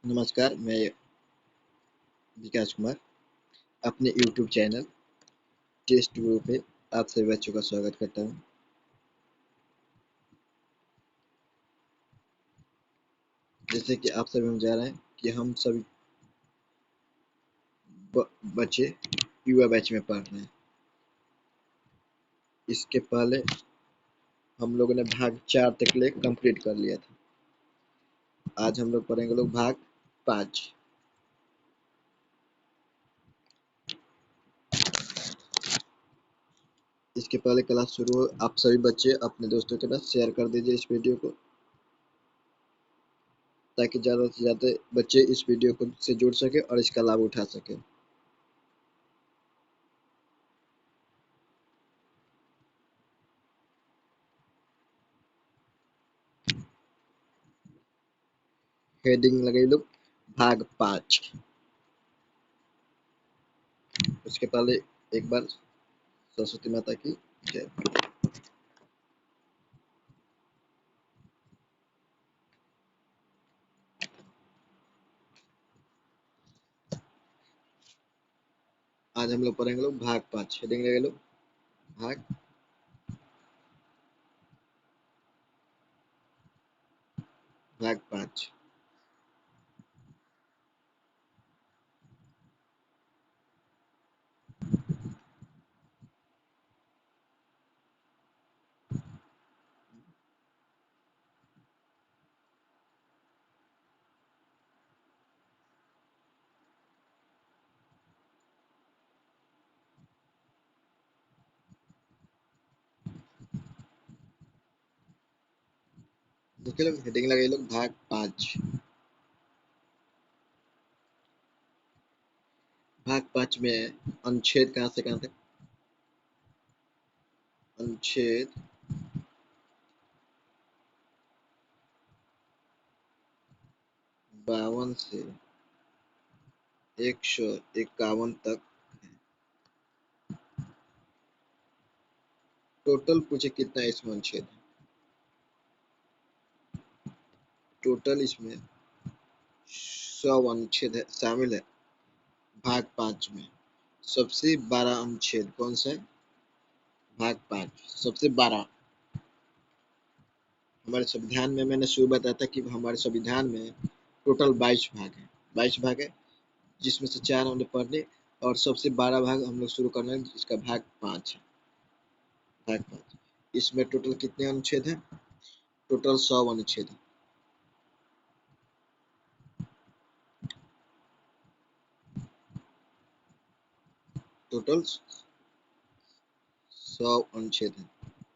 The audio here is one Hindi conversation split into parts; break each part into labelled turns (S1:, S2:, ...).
S1: नमस्कार, मैं विकास कुमार अपने यूट्यूब चैनल टेस्ट गुरु पे आप सभी बच्चों का स्वागत करता हूँ। जैसे कि आप सभी हम जा रहे हैं कि हम सभी बच्चे युवा बैच में पढ़ रहे हैं। इसके पहले हम लोगों ने भाग 4 तक ले कंप्लीट कर लिया था। आज हम लोग पढ़ेंगे भाग 5। इसके पहले क्लास शुरू हो, आप सभी बच्चे अपने दोस्तों के साथ शेयर कर दीजिए इस वीडियो को, ताकि ज़्यादा से ज़्यादा बच्चे इस वीडियो को से जुड़ सके और इसका लाभ उठा सके। हेडिंग लगाई लोग भाग 5। उसके पहले एक बार सरस्वती माता की जय। आज हम लोग पढ़ेंगे भाग 5। हेडिंग लगे भाग भाग 5। देखिए लोग हेडिंग लगे भाग 5। भाग 5 में अनुच्छेद कहाँ से कहाँ तक? अनुच्छेद 52 से 151 तक है। टोटल पूछे कितना इसमें अनुच्छेद है? टोटल इसमें 100 अनुच्छेद है, शामिल है भाग 5 में। सबसे बड़ा अनुच्छेद कौन सा है? भाग 5 सबसे बड़ा। हमारे संविधान में मैंने शुरू बताया था कि हमारे संविधान में टोटल 22 भाग है। 22 भाग है, जिसमें से 4 हमने पढ़ने और सबसे बड़ा भाग हम लोग शुरू करना है, जिसका भाग 5 है। भाग 5 इसमें टोटल कितने अनुच्छेद हैं? टोटल 100 अनुच्छेद है। टोटल 100 अनुच्छेद है।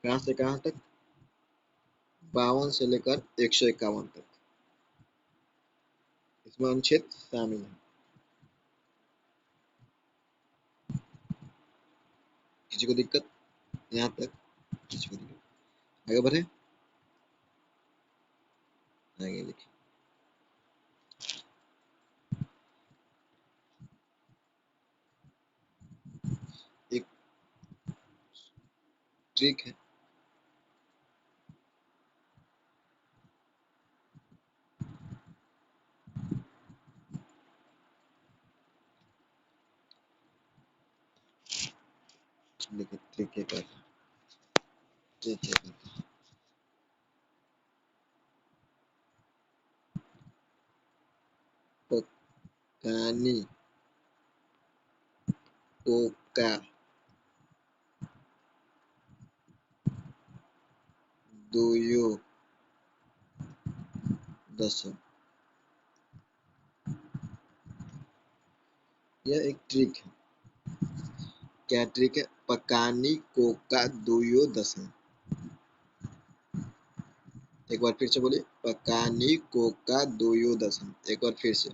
S1: कहाँ से कहाँ तक? 52 से लेकर 151 तक इसमें अनुच्छेद शामिल है। किसी को दिक्कत? यहाँ तक किसी को दिक्कत? आगे बढ़े, आगे लिखिए। एक ट्रिक है, देखिए ट्रिक है, ट्रिक है। पकानी कोका दोयो दसो। यह एक ट्रिक है। क्या ट्रिक है? पकानी कोका दोयो दसम। एक बार फिर से बोलिए, पकानी कोका दोयो दसम। एक बार फिर से,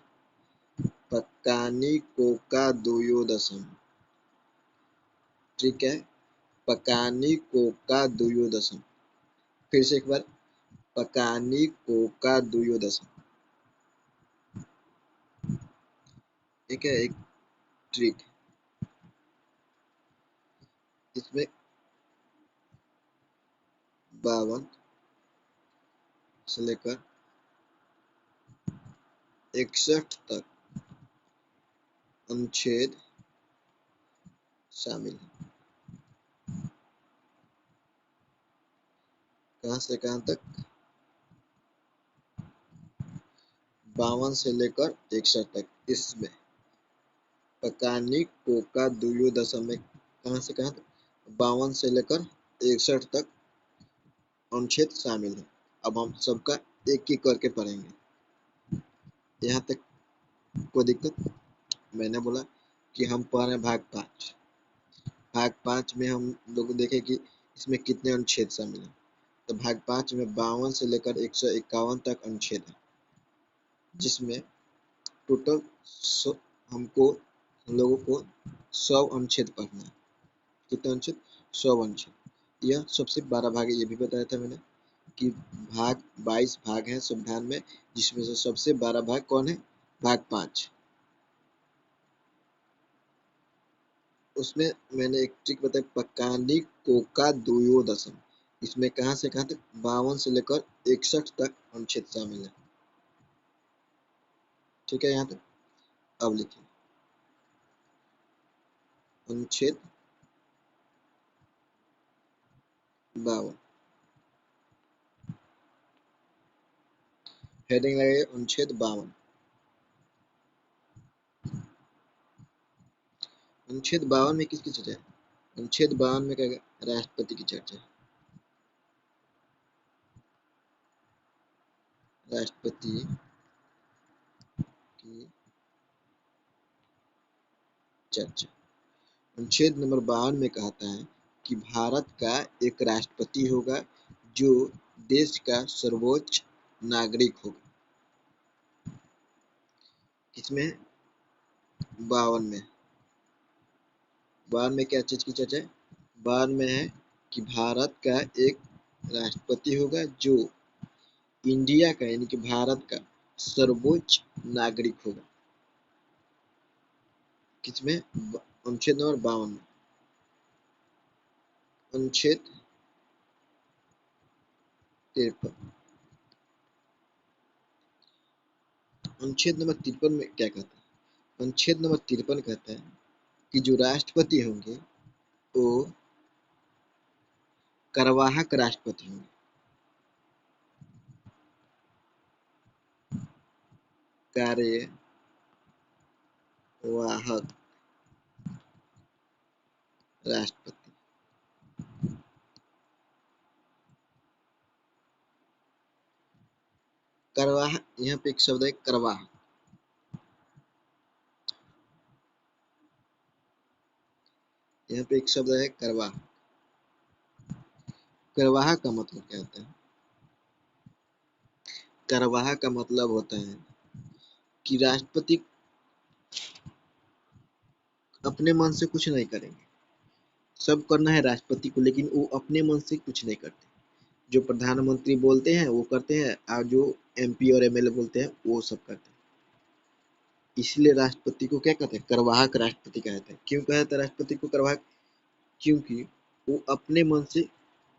S1: पकानी कोका दोयो दसम। ठीक है, पकानी कोका दोयो दसम। फिर से एक बार, पकानी कोका दोयो दसम। ठीक है, एक ट्रिक इसमें 52 से लेकर 61 तक अनुच्छेद शामिल है। कहां से कहां तक? 52 से लेकर 61 तक। इसमें पकानी कोका दुयो दशम में कहां से कहां तक? 52 से लेकर 61 तक अनुच्छेद शामिल है। अब हम सबका एक एक करके पढ़ेंगे। यहाँ तक कोई दिक्कत? मैंने बोला कि हम पढ़ रहे हैं भाग 5। भाग 5 में हम लोग देखें कि इसमें कितने अनुच्छेद शामिल हैं। तो भाग 5 में 52 से लेकर 151 तक अनुच्छेद है, जिसमें टोटल हमको हम लोगों को 100 अनुच्छेद पढ़ना है। कितने अनुच्छेद? 100 अनुच्छेद। यह सबसे बड़ा भाग है, ये भी बताया था मैंने कि भाग 22 भाग है संविधान में, जिसमें से सबसे बड़ा भाग कौन है? भाग 5। उसमें मैंने एक ट्रिक बताई, पकानी कोका दुयो दशम। इसमें कहां से कहां तक? 52 से लेकर 61 तक अनुच्छेद शामिल है। ठीक है, यहाँ तक। अब लिखिए अनुच्छेद 52। हेडिंग लगाइए अनुच्छेद 52। अनुच्छेद 52 में किसकी चर्चा है? अनुच्छेद 52 में क्या है? राष्ट्रपति की चर्चा है। राष्ट्रपति की चर्चा। अनुच्छेद नंबर 52 में कहता है कि भारत का एक राष्ट्रपति होगा जो देश का सर्वोच्च नागरिक होगा। किसमें? 52 में। 52 में क्या चीज की चर्चा है? 52 में है कि भारत का एक राष्ट्रपति होगा जो इंडिया का यानी कि भारत का सर्वोच्च नागरिक होगा। किसमें? अनुच्छेद नंबर 52 में। अनुच्छेद 53। अनुच्छेद नंबर 53 में क्या कहता है? अनुच्छेद नंबर 53 कहता है कि जो राष्ट्रपति होंगे वो कार्यवाहक राष्ट्रपति होंगे। कार्यवाहक राष्ट्रपति। कार्यवाहक, यहाँ पे एक शब्द है कार्यवाहक। यहाँ पे एक शब्द है कार्यवाहक। कार्यवाहक का मतलब क्या होता है? कार्यवाहक का मतलब होता है कि राष्ट्रपति अपने मन से कुछ नहीं करेंगे। सब करना है राष्ट्रपति को, लेकिन वो अपने मन से कुछ नहीं करते। जो प्रधानमंत्री बोलते हैं वो करते हैं, और जो एमपी और एमएलए बोलते हैं वो सब करते हैं। इसलिए राष्ट्रपति को क्या कहते हैं? कार्यवाहक राष्ट्रपति कहते हैं। क्यों कहते हैं राष्ट्रपति को कार्यवाहक? क्योंकि वो अपने मन से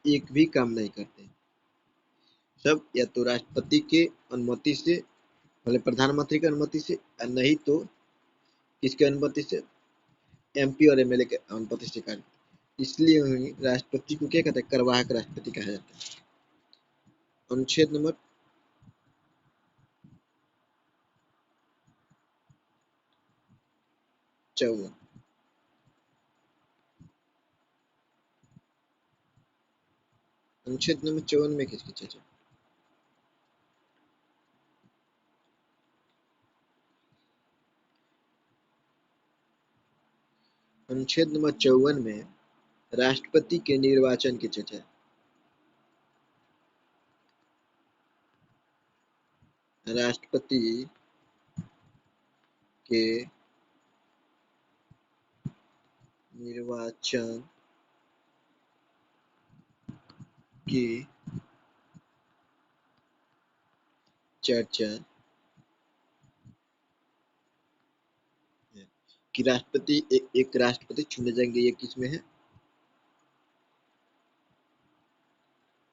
S1: एक भी काम नहीं करते। सब या तो राष्ट्रपति के अनुमति से, मतलब प्रधानमंत्री की अनुमति से, और नहीं तो किसके अनुमति से? एमपी और एमएलए के अनुमति से कार्य। इसलिए राष्ट्रपति को क्या कहते हैं? कार्यवाहक राष्ट्रपति कहा जाता है। अनुच्छेद नंबर 54। अनुच्छेद नंबर 54 में किसकी चर्चा? अनुच्छेद नंबर 54 में राष्ट्रपति के निर्वाचन की चर्चा है। राष्ट्रपति के निर्वाचन की चर्चा है कि राष्ट्रपति एक राष्ट्रपति चुने जाएंगे। ये किसमें है?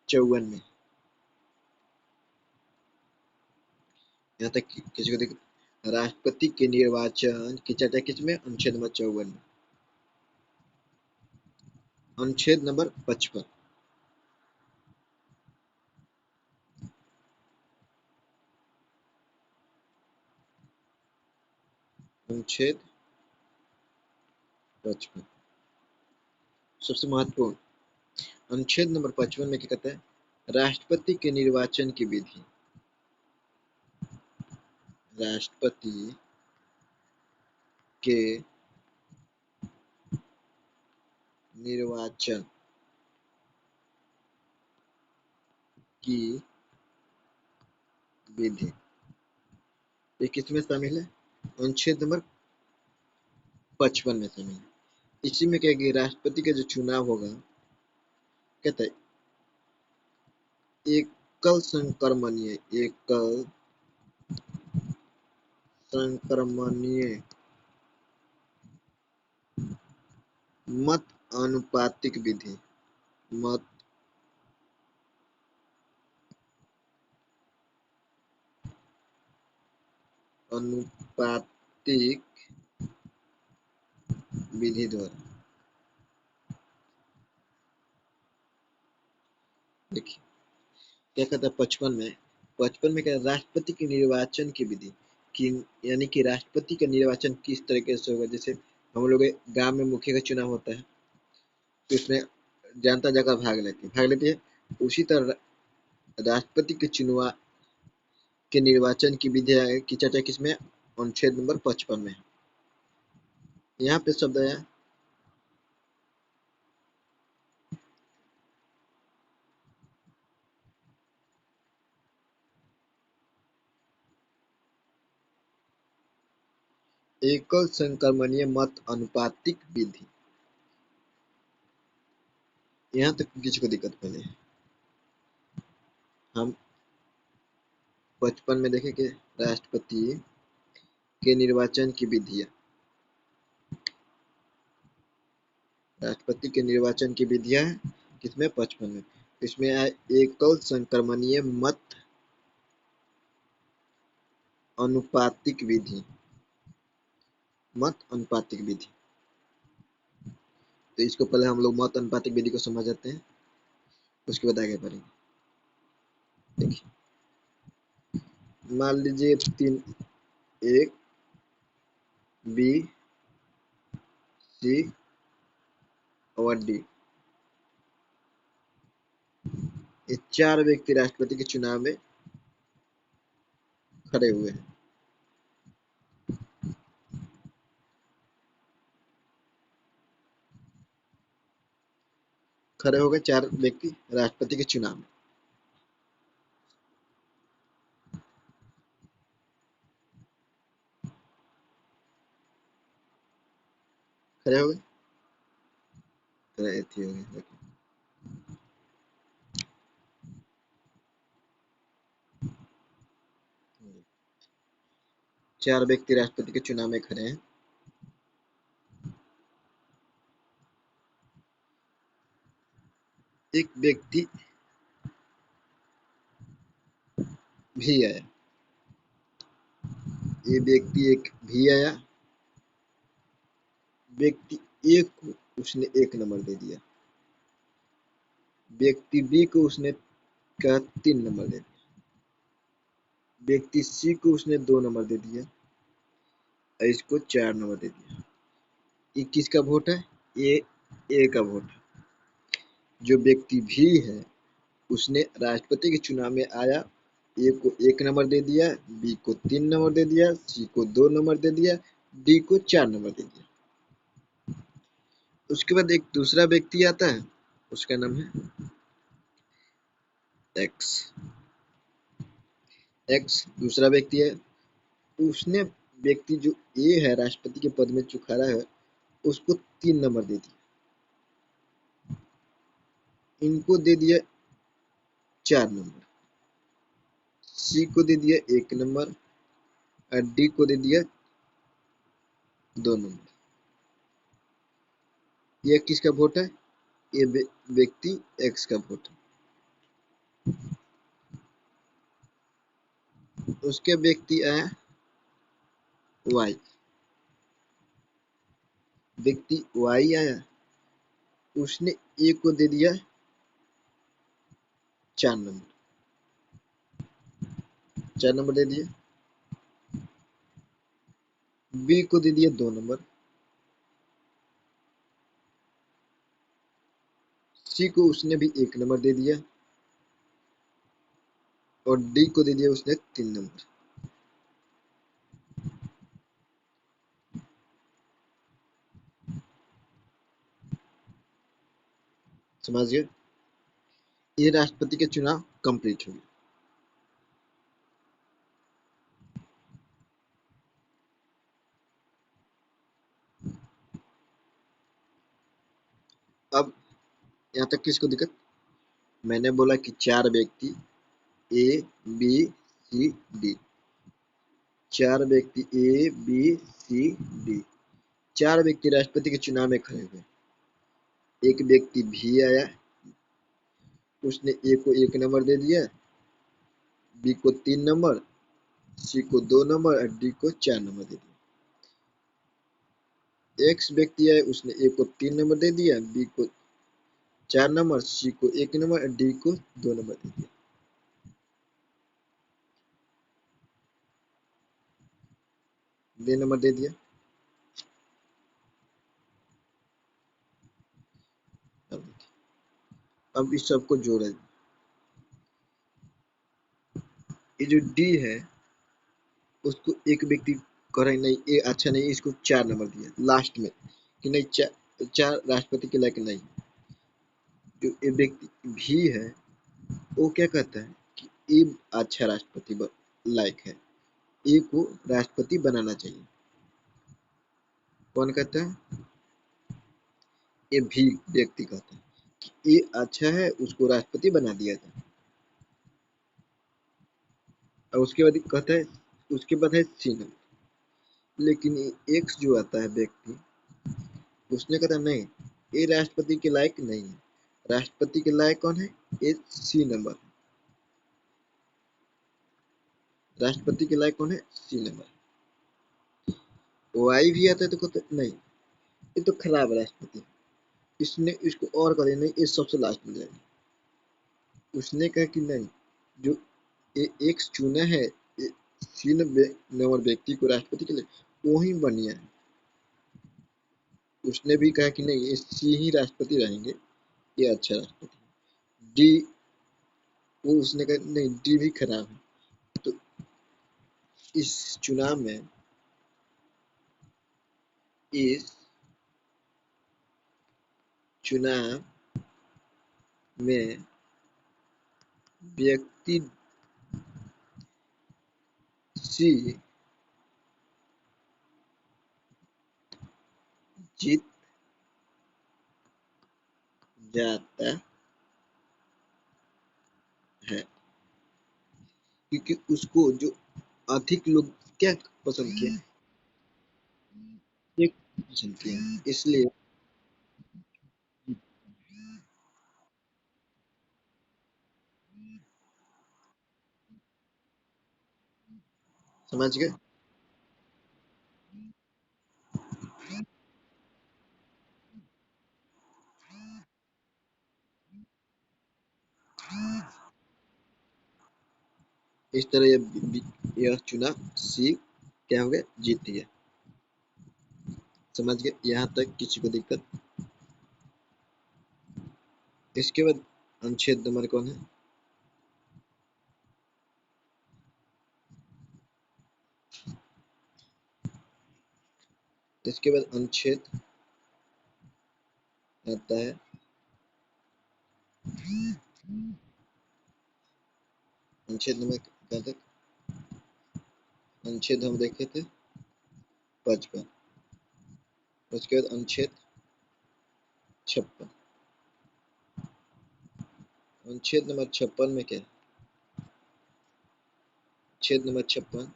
S1: 54 में। यहाँ तक किसी को दिक्कत? राष्ट्रपति के निर्वाचन की चर्चा किसमें? अनुच्छेद नंबर 54 में। अनुच्छेद नंबर 55। अनुच्छेद 55 सबसे महत्वपूर्ण। अनुच्छेद नंबर 55 में क्या कहता है? राष्ट्रपति के निर्वाचन की विधि। राष्ट्रपति के निर्वाचन की विधि ये किसमें शामिल है? अनुच्छेद नंबर 55 में शामिल है। इसी में क्या है कि राष्ट्रपति का जो चुनाव होगा, कहता है एकल संक्रमणीय मत अनुपातिक विधि। मत अनुपातिक विधि द्वारा। देखिए क्या कहता है 55 में? 55 में क्या है? राष्ट्रपति के निर्वाचन की विधि कि यानी कि राष्ट्रपति का निर्वाचन किस तरीके से होगा। जैसे हम लोग गांव में मुखिया का चुनाव होता है तो इसमें जनता जाकर भाग लेती है। उसी तरह राष्ट्रपति के चुनाव के निर्वाचन की विधि की चर्चा किसमें? अनुच्छेद नंबर 55 में। यहाँ पे शब्द है एकल संक्रमणीय मत अनुपातिक विधि। यहाँ तक किसी को दिक्कत पहले हम 55 में देखें कि राष्ट्रपति के निर्वाचन की विधियां। राष्ट्रपति के निर्वाचन की विधियां किसमें? 55 में। इसमें है एकल संक्रमणीय मत अनुपातिक विधि। मत अनुपातिक विधि, तो इसको पहले हम लोग मत अनुपातिक विधि को समझ जाते हैं, उसके बाद आगे बढ़ेंगे। देखिए मान लीजिए 3 ए बी सी और डी, ये 4 व्यक्ति राष्ट्रपति के चुनाव में खड़े हुए हैं। खड़े हो गए 4 व्यक्ति राष्ट्रपति के चुनाव में। खड़े हो गए, हो गए। 4 व्यक्ति राष्ट्रपति के चुनाव में खड़े हैं। एक व्यक्ति भी आया, ये व्यक्ति एक भी आया, व्यक्ति ए को उसने 1 नंबर दे दिया, व्यक्ति बी को उसने का 3 नंबर दे दिया, व्यक्ति सी को उसने 2 नंबर दे दिया और इसको 4 नंबर दे दिया। ये किसका वोट है? ये ए का वोट है। जो व्यक्ति भी है उसने राष्ट्रपति के चुनाव में आया, ए को 1 नंबर दे दिया, बी को 3 नंबर दे दिया, सी को 2 नंबर दे दिया, डी को 4 नंबर दे दिया। उसके बाद एक दूसरा व्यक्ति आता है, उसका नाम है एक्स। एक्स दूसरा व्यक्ति है, उसने व्यक्ति जो ए है राष्ट्रपति के पद में जो खड़ा है उसको 3 नंबर दे दिया, इनको दे दिया 4 नंबर, सी को दे दिया 1 नंबर और डी को दे दिया 2 नंबर। ये किसका वोट है? ये व्यक्ति एक्स का वोट है। उसके व्यक्ति आया वाई, व्यक्ति वाई आया, उसने ए को दे दिया 4 नंबर, 4 नंबर दे दिए। बी को दे दिया 2 नंबर, सी को उसने भी 1 नंबर दे दिया, और डी को दे दिया उसने 3 नंबर। समझ गए? ये राष्ट्रपति के चुनाव कंप्लीट हो गए। अब यहाँ तक किसको दिक्कत? मैंने बोला कि 4 व्यक्ति ए बी सी डी, 4 व्यक्ति ए बी सी डी, 4 व्यक्ति राष्ट्रपति के चुनाव में खड़े हुए। एक व्यक्ति भी आया, उसने ए को 1 नंबर दे दिया, बी को 3 नंबर, सी को 2 नंबर और डी को 4 नंबर दे दिया। एक्स व्यक्ति आया, उसने ए को 3 नंबर दे दिया, बी को 4 नंबर, सी को 1 नंबर और डी को 2 नंबर दे दिया। 2 नंबर दे दिया। अब इस सबको जोड़ा, ये जो डी है उसको एक व्यक्ति कह रहे नहीं ये अच्छा नहीं, इसको 4 नंबर दिया लास्ट में कि नहीं, चार राष्ट्रपति के लायक नहीं। जो ये व्यक्ति भी है वो क्या कहता है कि ये अच्छा राष्ट्रपति लायक है, ए को राष्ट्रपति बनाना चाहिए। कौन कहता है? ये भी व्यक्ति कहता है कि ये अच्छा है, उसको राष्ट्रपति बना दिया जाए। और उसके बाद कहता है, उसके बाद है सी नंबर। लेकिन ये एक्स जो आता है व्यक्ति, उसने कहता नहीं ये राष्ट्रपति के लायक नहीं है। राष्ट्रपति के लायक कौन है? ये सी नंबर। राष्ट्रपति के लायक कौन है? सी नंबर। वाई भी आता है तो कहते नहीं ये तो खराब राष्ट्रपति, इसने इसको और कर नहीं ये सबसे लास्ट में जाएगा। उसने कहा कि नहीं, जो ये एक्स चुना है सी नंबर व्यक्ति को राष्ट्रपति के लिए, वो ही बढ़िया है। उसने भी कहा कि नहीं ये सी ही राष्ट्रपति रहेंगे, ये अच्छा राष्ट्रपति। डी, वो उसने कहा नहीं डी भी खराब है। तो इस चुनाव में, इस चुनाव में व्यक्ति सी जीत जाता है, क्योंकि उसको जो अधिक लोग क्या पसंद किए, एक पसंद किए, इसलिए। समझ गए? इस तरह यह चुनाव सी क्या हो गया, जीत गया। समझ गए? यहाँ तक किसी को दिक्कत? इसके बाद अनुच्छेद नंबर कौन है? इसके बाद अनुच्छेद आता है, अनुच्छेद नंबर कहाँ तक? अनुच्छेद हम देखे थे 55। उसके बाद अनुच्छेद 56। अनुच्छेद नंबर 56 में क्या है? अनुच्छेद नंबर 56,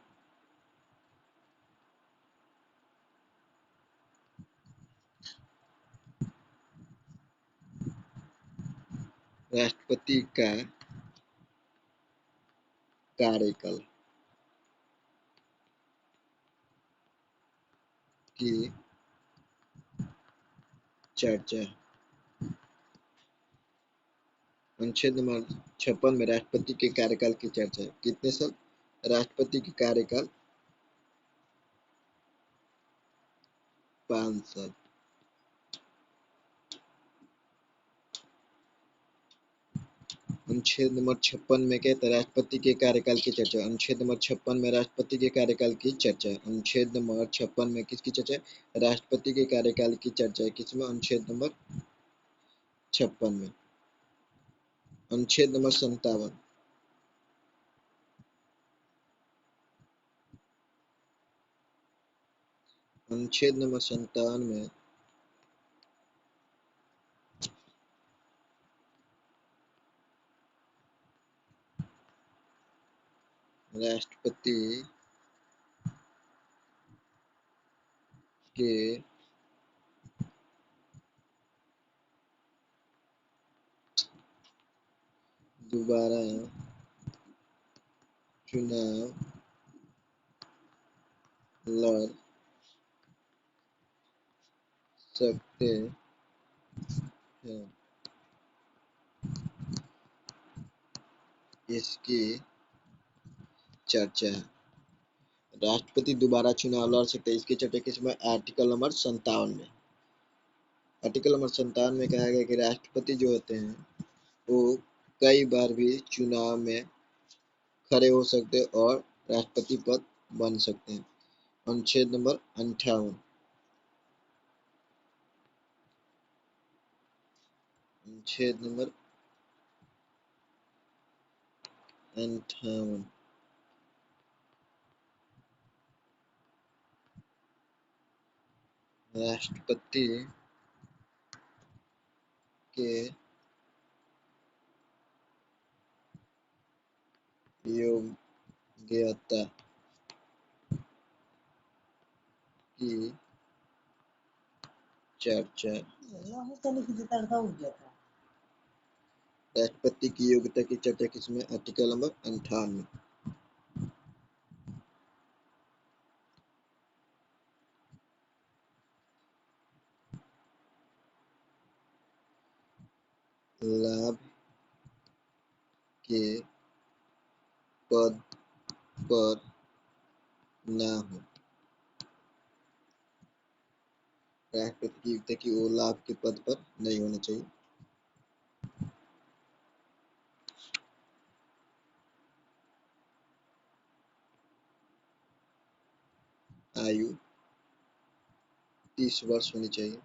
S1: राष्ट्रपति का कार्यकाल। की चर्चा। अनुच्छेद नंबर 56 में राष्ट्रपति के कार्यकाल की चर्चा है। कितने साल राष्ट्रपति के कार्यकाल? 5 साल। अनुच्छेद नंबर 56 में कहता है राष्ट्रपति के कार्यकाल की चर्चा। अनुच्छेद नंबर 56 में राष्ट्रपति के कार्यकाल की चर्चा। अनुच्छेद नंबर 56 में किसकी चर्चा है? राष्ट्रपति के कार्यकाल की चर्चा है। किसमें? अनुच्छेद नंबर 56 में। अनुच्छेद नंबर 57। अनुच्छेद नंबर 57 में राष्ट्रपति के दोबारा चुनाव लड़ सकते हैं, इसकी चर्चा है। राष्ट्रपति दोबारा चुनाव लड़ सकते हैं, इसकी चर्चा किसमें? आर्टिकल नंबर 57 में। आर्टिकल नंबर 57 में कहा गया कि राष्ट्रपति जो होते हैं वो कई बार भी चुनाव में खड़े हो सकते हैं और राष्ट्रपति पद बन सकते हैं। अनुच्छेद नंबर 58। अनुच्छेद नंबर 58। राष्ट्रपति के योग्यता की चर्चा। राष्ट्रपति की योग्यता की चर्चा किसमें? आर्टिकल नंबर 58 में। लाभ के पद पर ना हो। राष्ट्रपति की योग्यता की वो लाभ के पद पर नहीं होना चाहिए। आयु 30 वर्ष होनी चाहिए।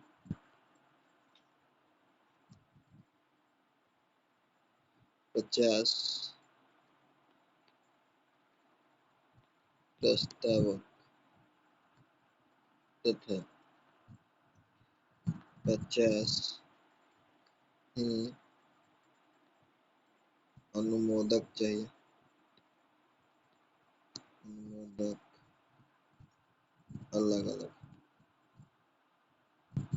S1: 50 प्रस्तावक तथा 50 ही अनुमोदक चाहिए। अनुमोदक अलग अलग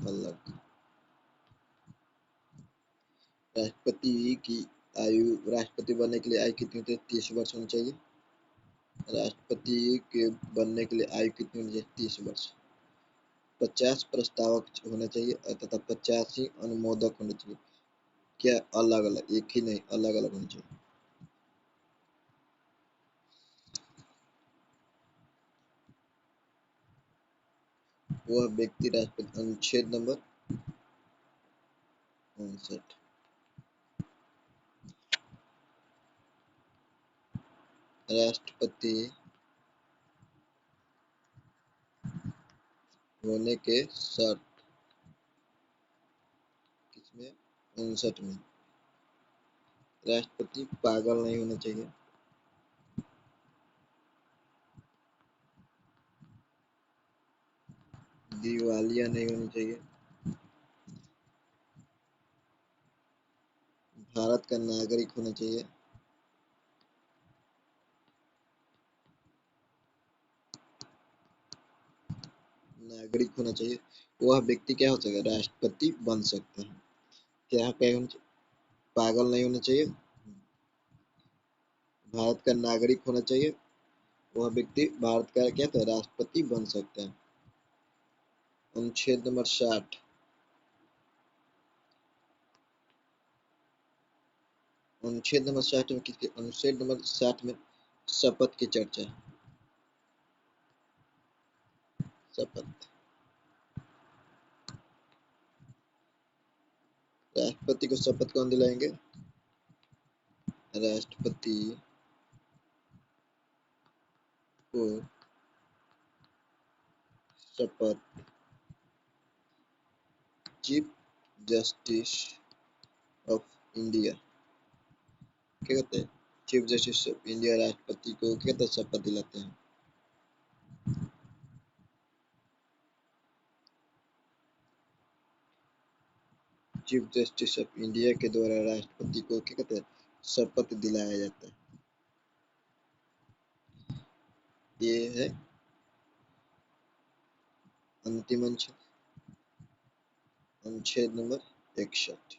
S1: अलग। राष्ट्रपति की आयु, राष्ट्रपति बनने के लिए आयु कितनी होती है? 30 वर्ष होनी चाहिए। राष्ट्रपति के बनने के लिए आयु कितनी होनी चाहिए? 30 वर्ष। 50 प्रस्तावक होना चाहिए तथा 50 ही अनुमोदक होने चाहिए। क्या? अलग अलग, एक ही नहीं, अलग अलग होनी चाहिए। वह व्यक्ति राष्ट्रपति। अनुच्छेद नंबर 59। राष्ट्रपति होने के शर्त किसमें? 59 में। राष्ट्रपति पागल नहीं होना चाहिए। दिवालिया नहीं होनी चाहिए। भारत का नागरिक होना चाहिए। नागरिक होना चाहिए। वह व्यक्ति क्या हो सकता है? राष्ट्रपति बन सकता है। क्या होना चाहिए? पागल नहीं होना चाहिए। भारत का नागरिक होना चाहिए। वह व्यक्ति भारत का क्या था? राष्ट्रपति बन सकता है। अनुच्छेद नंबर 60। अनुच्छेद नंबर 60 में किसके, अनुच्छेद नंबर 60 में शपथ की चर्चा है। शपथ, राष्ट्रपति को शपथ कौन दिलाएंगे? राष्ट्रपति को शपथ चीफ जस्टिस ऑफ इंडिया, क्या कहते हैं, चीफ जस्टिस ऑफ इंडिया राष्ट्रपति को क्या कहते हैं, शपथ दिलाते हैं। चीफ जस्टिस ऑफ इंडिया के द्वारा राष्ट्रपति को क्या कहते हैं, शपथ दिलाया जाता है। ये है अंतिम अनुच्छेद नंबर 61।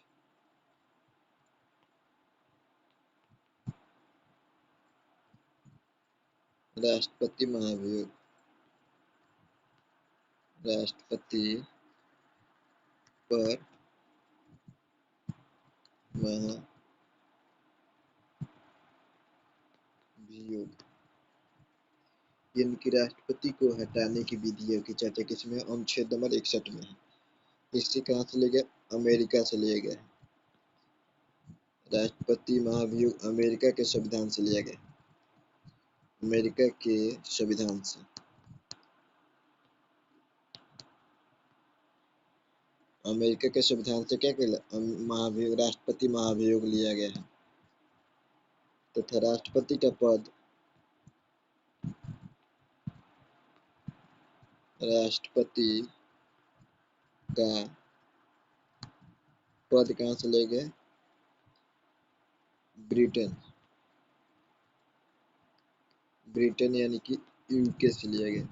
S1: राष्ट्रपति महाभियोग, राष्ट्रपति पर महाभियोग, यानी कि राष्ट्रपति को हटाने की विधियों की चर्चा किसमें, अनुच्छेद नंबर 61 में है। इससे कहाँ से लिया गया, अमेरिका से लिया गया है। राष्ट्रपति महाभियोग अमेरिका के संविधान से लिया गया, अमेरिका के संविधान से। अमेरिका के संविधान से क्या कहला, महाभियोग, राष्ट्रपति महाभियोग लिया गया है तथा राष्ट्रपति का पद राष्ट्रपति का पद कहाँ से ले गए, ब्रिटेन, ब्रिटेन यानी कि यूके से लिया गया।